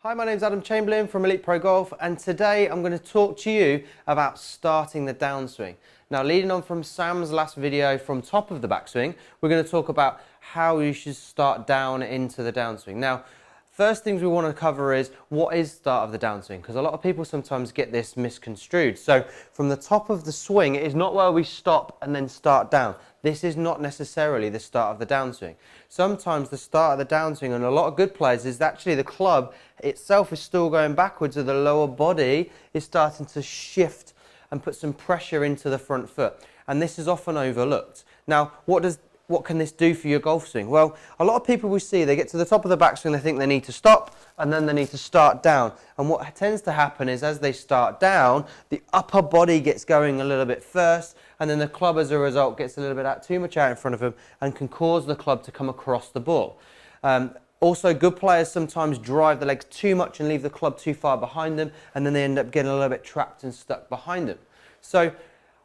Hi, my name's Adam Chamberlain from Elite Pro Golf, and today I'm going to talk to you about starting the downswing. Now, leading on from Sam's last video from top of the backswing, we're going to talk about how you should start down into the downswing. Now, first things we want to cover is what is start of the downswing, because a lot of people sometimes get this misconstrued. So from the top of the swing, it is not where we stop and then start down. This is not necessarily the start of the downswing. Sometimes the start of the downswing, and a lot of good players, is actually the club itself is still going backwards, or the lower body is starting to shift and put some pressure into the front foot. And this is often overlooked. Now, what can this do for your golf swing? Well, a lot of people we see, they get to the top of the backswing, they think they need to stop, and then they need to start down. And what tends to happen is as they start down, the upper body gets going a little bit first, and then the club as a result gets a little bit too much out in front of them and can cause the club to come across the ball. Also, good players sometimes drive the legs too much and leave the club too far behind them, and then they end up getting a little bit trapped and stuck behind them. So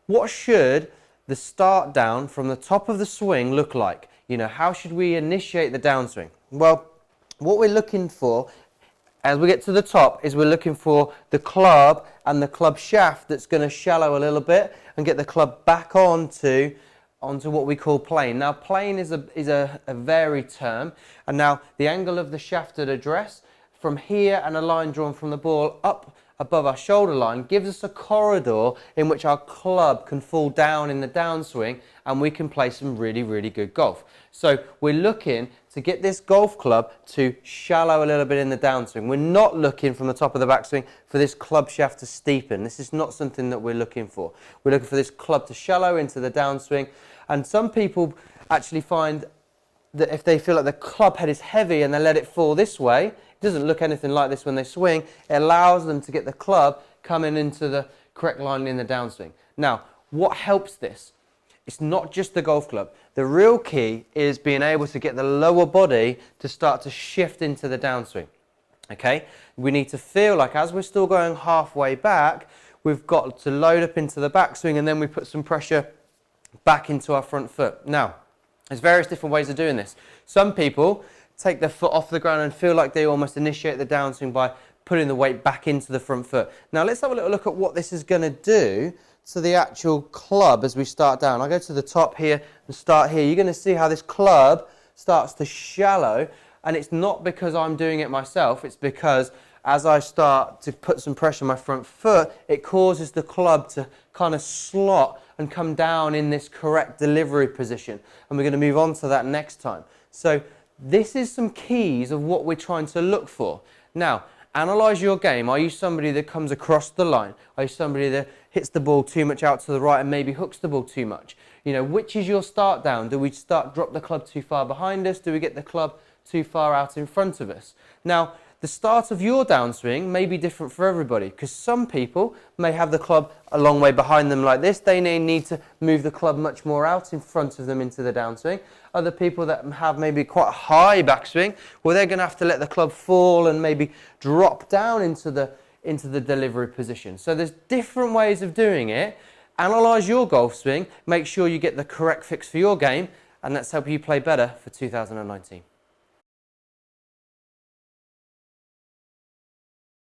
what should the start down from the top of the swing look like? You know, how should we initiate the downswing? Well, what we're looking for as we get to the top is we're looking for the club and the club shaft that's going to shallow a little bit and get the club back onto what we call plane. Now, plane is a varied term, and now the angle of the shaft at address from here and a line drawn from the ball up above our shoulder line gives us a corridor in which our club can fall down in the downswing and we can play some really, really good golf. So we're looking to get this golf club to shallow a little bit in the downswing. We're not looking from the top of the backswing for this club shaft to steepen. This is not something that we're looking for. We're looking for this club to shallow into the downswing, and some people actually find that if they feel like the club head is heavy and they let it fall this way, it doesn't look anything like this when they swing, it allows them to get the club coming into the correct line in the downswing. Now, what helps this? It's not just the golf club. The real key is being able to get the lower body to start to shift into the downswing. Okay? We need to feel like as we're still going halfway back, we've got to load up into the backswing and then we put some pressure back into our front foot. Now, there's various different ways of doing this. Some people take their foot off the ground and feel like they almost initiate the downswing by putting the weight back into the front foot. Now let's have a little look at what this is going to do to the actual club as we start down. I'll go to the top here and start here. You're going to see how this club starts to shallow, and it's not because I'm doing it myself, it's because as I start to put some pressure on my front foot, it causes the club to kind of slot and come down in this correct delivery position. And we're going to move on to that next time. So this is some keys of what we're trying to look for. Now, analyse your game. Are you somebody that comes across the line? Are you somebody that hits the ball too much out to the right and maybe hooks the ball too much? You know, which is your start down? Do we drop the club too far behind us? Do we get the club too far out in front of us? Now, the start of your downswing may be different for everybody, because some people may have the club a long way behind them like this. They may need to move the club much more out in front of them into the downswing. Other people that have maybe quite a high backswing, well, they're going to have to let the club fall and maybe drop down into the delivery position. So there's different ways of doing it. Analyse your golf swing, make sure you get the correct fix for your game, and let's help you play better for 2019.